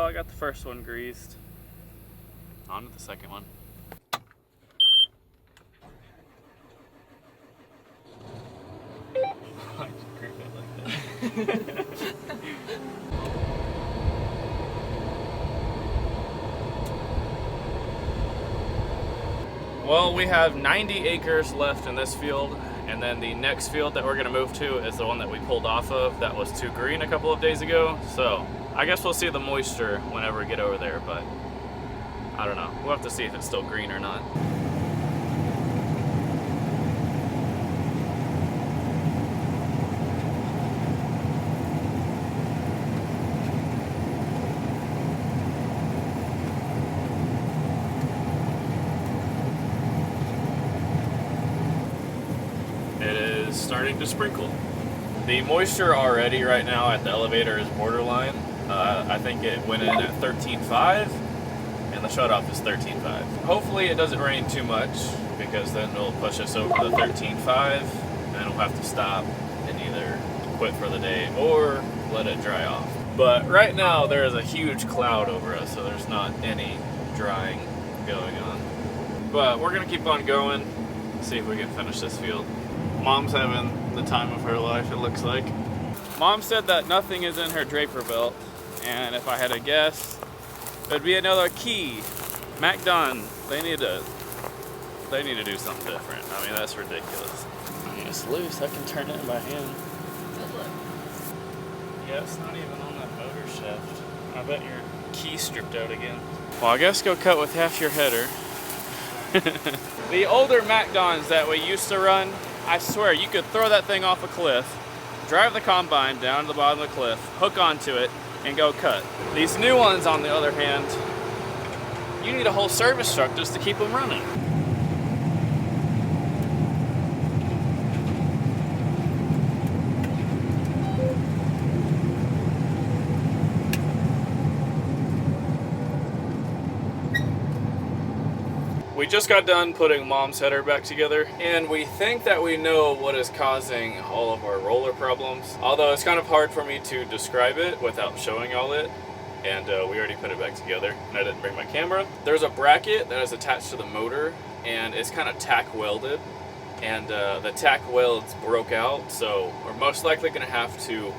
I got the first one greased. On to the second one. Why'd you grip it like that? Well, we have 90 acres left in this field, and then the next field that we're gonna move to is the one that we pulled off of that was too green a couple of days ago. So I guess we'll see the moisture whenever we get over there, but I don't know. We'll have to see if it's still green or not. Starting to sprinkle. The moisture already right now at the elevator is borderline. I think it went in at 13.5 and the shutoff is 13.5. Hopefully it doesn't rain too much because then it'll push us over the 13.5 and we'll have to stop and either quit for the day or let it dry off. But right now there is a huge cloud over us, so there's not any drying going on. But we're gonna keep on going, see if we can finish this field. Mom's having the time of her life, it looks like. Mom said that nothing is in her draper belt, and if I had to guess, it'd be another key. MacDon, they need to do something different. I mean, that's ridiculous. I mean, it's loose, I can turn it in my hand. Yeah, it's not even on that motor shaft. I bet your key stripped out again. Well, I guess go cut with half your header. The older MacDons that we used to run, I swear, you could throw that thing off a cliff, drive the combine down to the bottom of the cliff, hook onto it, and go cut. These new ones, on the other hand, you need a whole service truck just to keep them running. We just got done putting Mom's header back together, and we think that we know what is causing all of our roller problems. Although it's kind of hard for me to describe it without showing all it, and we already put it back together, and I didn't bring my camera. There's a bracket that is attached to the motor, and it's kind of tack welded, and the tack welds broke out, so we're most likely gonna have to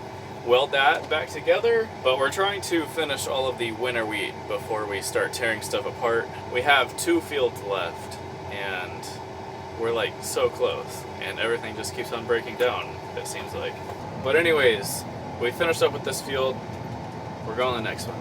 weld that back together, but we're trying to finish all of the winter wheat before we start tearing stuff apart. We have 2 fields left and we're like so close, and everything just keeps on breaking down, it seems like. But anyways, we finished up with this field. We're going to the next one.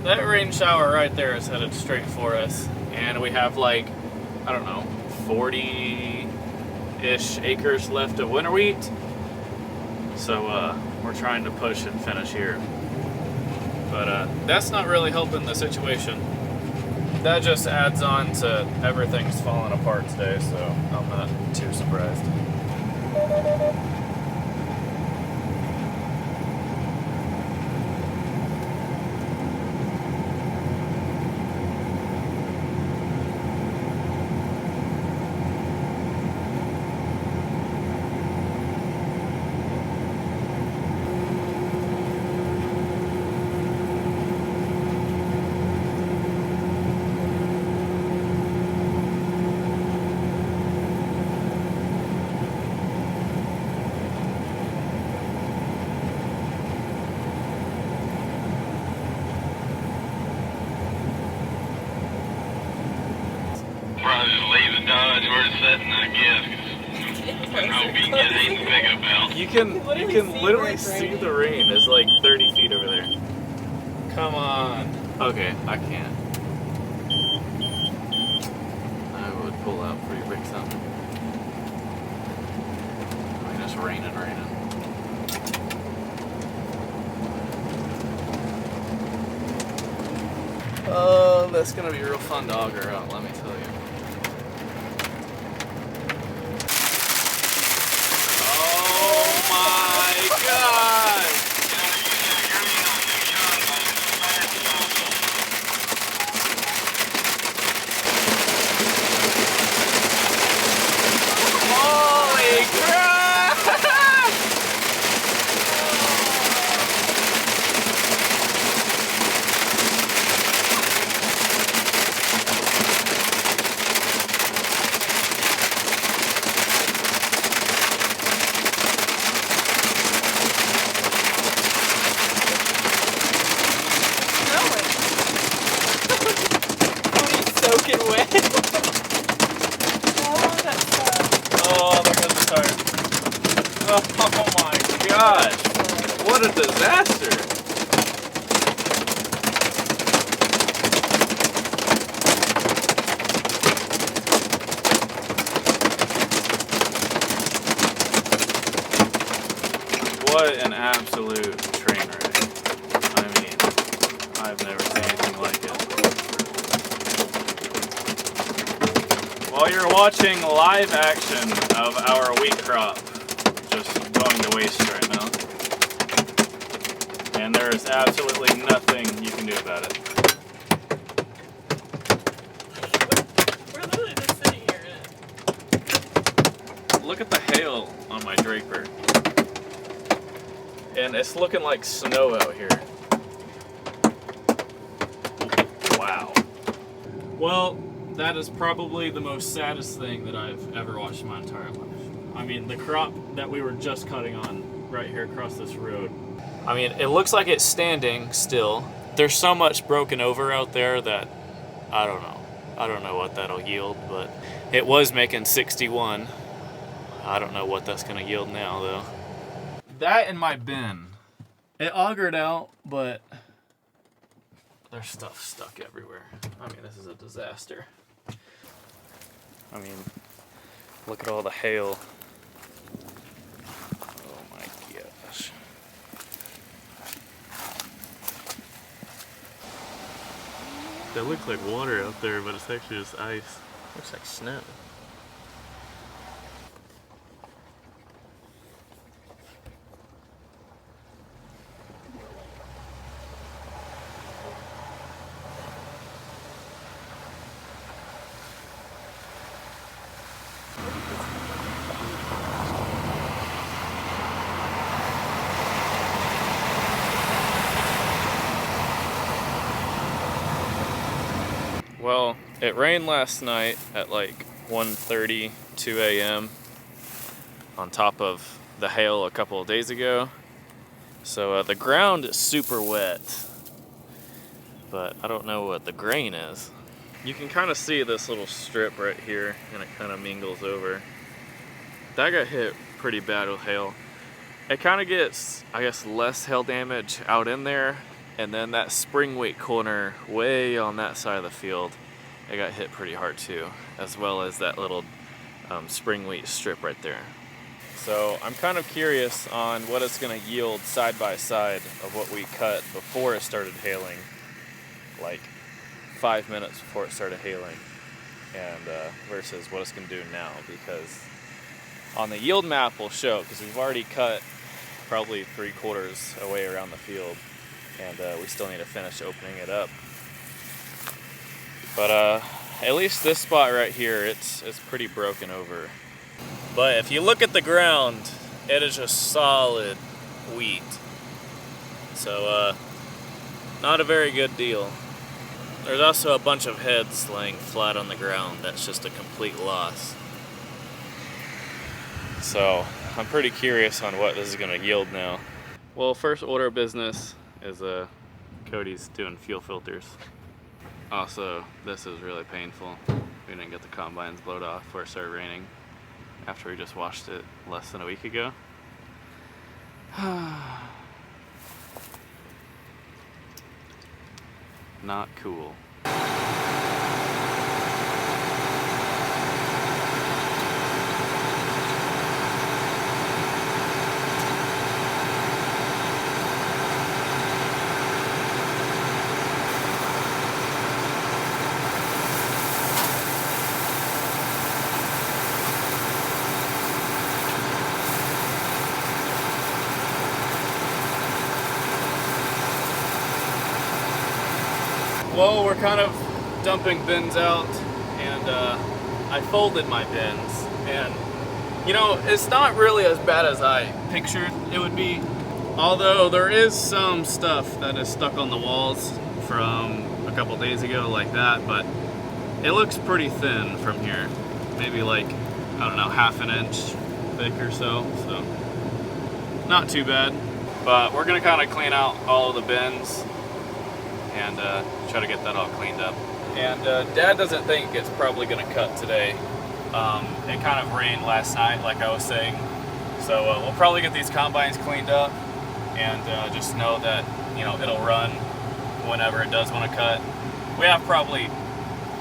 That rain shower right there is headed straight for us, and we have like, I don't know, 40-ish acres left of winter wheat. So we're trying to push and finish here. But that's not really helping the situation. That just adds on to everything's falling apart today, so I'm not too surprised. Dodge, we're sitting, I guess, because we're hoping it ain't big about. You can literally see the rain. It's like 30 feet over there. Come on. Okay, I can't. out before you break something. I mean, it's raining. Oh, that's gonna be real fun to auger out, let me tell you. Oh my god! Holy crap! Soaking wet. Oh, there goes the tire. Oh my gosh. What a disaster. What an absolute train wreck. I mean, I've never seen anything like it. While you're watching live action of our wheat crop just going to waste right now. And there is absolutely nothing you can do about it. We're literally just sitting here in it. Look at the hail on my draper. And it's looking like snow out here. Wow. Well, that is probably the most saddest thing that I've ever watched in my entire life. I mean, the crop that we were just cutting on right here across this road. I mean, it looks like it's standing still. There's so much broken over out there that I don't know. I don't know what that'll yield, but it was making 61. I don't know what that's gonna yield now though. That in my bin. It augered out, but there's stuff stuck everywhere. I mean, this is a disaster. I mean, look at all the hail. Oh my gosh. That looks like water out there, but it's actually just ice. Looks like snow. Well, it rained last night at like 1:30, 2 a.m. on top of the hail a couple of days ago. So the ground is super wet, but I don't know what the grain is. You can kind of see this little strip right here, and it kind of mingles over. That got hit pretty bad with hail. It kind of gets, I guess, less hail damage out in there. And then that spring wheat corner way on that side of the field, it got hit pretty hard too, as well as that little spring wheat strip right there. So I'm kind of curious on what it's gonna yield side by side of what we cut before it started hailing, like 5 minutes before it started hailing, and versus what it's gonna do now, because on the yield map will show, because we've already cut probably 3/4 away around the field. And we still need to finish opening it up. But at least this spot right here, it's pretty broken over. But if you look at the ground, it is just solid wheat. So not a very good deal. There's also a bunch of heads laying flat on the ground. That's just a complete loss. So I'm pretty curious on what this is gonna yield now. Well, first order of business is Cody's doing fuel filters. Also, this is really painful. We didn't get the combines blowed off before it started raining after we just washed it less than a week ago. Not cool. Well, we're kind of dumping bins out, and I folded my bins, and you know, it's not really as bad as I pictured it would be, although there is some stuff that is stuck on the walls from a couple days ago like that, but it looks pretty thin from here, maybe like, I don't know, half an inch thick or so not too bad. But we're gonna kind of clean out all of the bins and try to get that all cleaned up. And Dad doesn't think it's probably gonna cut today. It kind of rained last night, like I was saying. So we'll probably get these combines cleaned up and just know that, you know, it'll run whenever it does want to cut. We have probably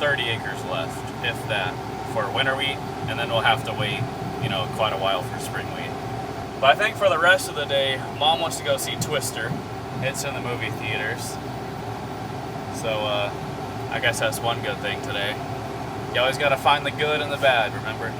30 acres left, if that, for winter wheat, and then we'll have to wait, you know, quite a while for spring wheat. But I think for the rest of the day, Mom wants to go see Twister. It's in the movie theaters. So I guess that's one good thing today. You always gotta find the good and the bad, remember?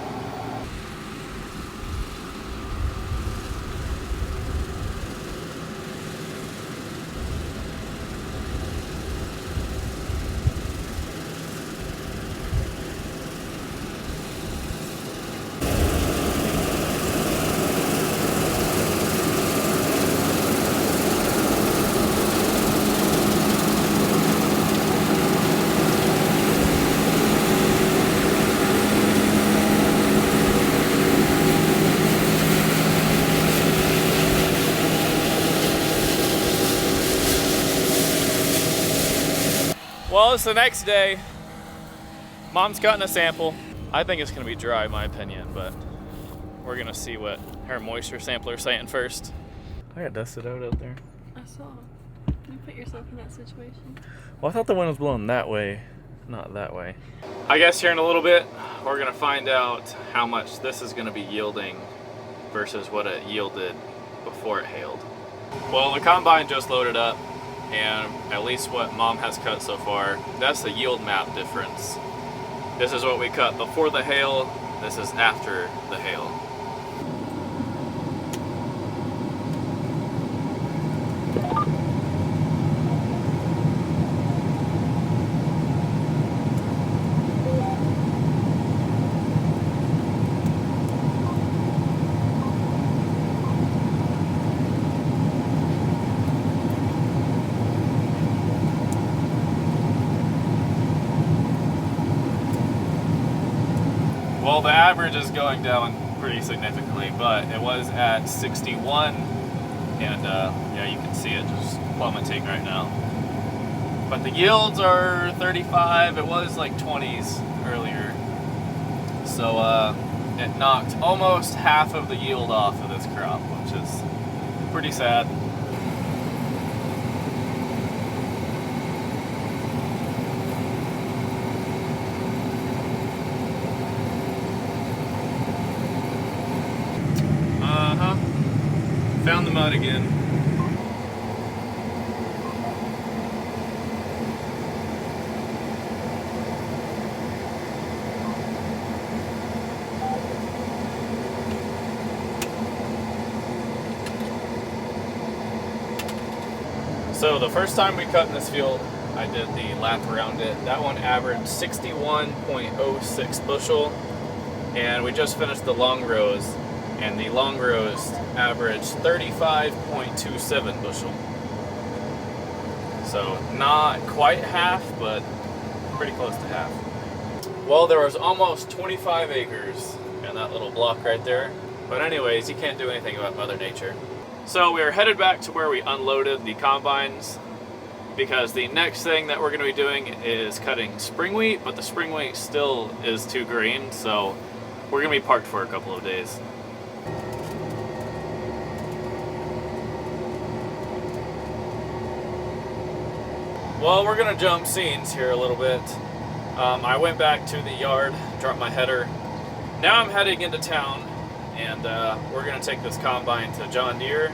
Well, it's the next day. Mom's cutting a sample. I think it's gonna be dry in my opinion, but we're gonna see what her moisture sampler's saying first. I got dusted out there. I saw. You put yourself in that situation. Well, I thought the wind was blowing that way, not that way. I guess here in a little bit, we're gonna find out how much this is gonna be yielding versus what it yielded before it hailed. Well, the combine just loaded up, and at least what Mom has cut so far, that's the yield map difference. This is what we cut before the hail, this is after the hail. Well, the average is going down pretty significantly, but it was at 61, and yeah, you can see it just plummeting right now. But the yields are 35, it was like 20s earlier. So it knocked almost half of the yield off of this crop, which is pretty sad. Found the mud again. So the first time we cut in this field, I did the lap around it. That one averaged 61.06 bushel, and we just finished the long rows, and the long rows averaged 35.27 bushel. So not quite half, but pretty close to half. Well, there was almost 25 acres in that little block right there. But anyways, you can't do anything about Mother Nature. So we are headed back to where we unloaded the combines, because the next thing that we're going to be doing is cutting spring wheat, but the spring wheat still is too green, so we're going to be parked for a couple of days. Well, we're gonna jump scenes here a little bit. I went back to the yard, dropped my header. Now I'm heading into town, and we're gonna take this combine to John Deere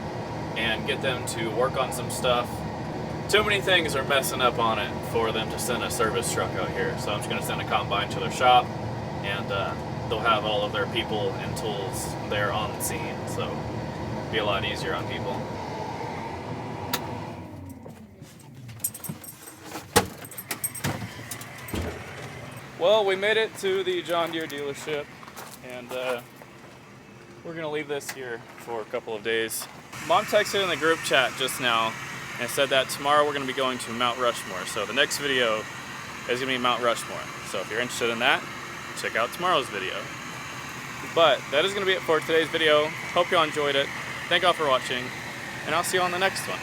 and get them to work on some stuff. Too many things are messing up on it for them to send a service truck out here. So I'm just gonna send a combine to their shop, and they'll have all of their people and tools there on the scene. So it'll be a lot easier on people. Well, we made it to the John Deere dealership, and we're gonna leave this here for a couple of days. Mom texted in the group chat just now and said that tomorrow we're gonna be going to Mount Rushmore. So the next video is gonna be Mount Rushmore. So if you're interested in that, check out tomorrow's video. But that is gonna be it for today's video. Hope y'all enjoyed it. Thank y'all for watching, and I'll see you on the next one.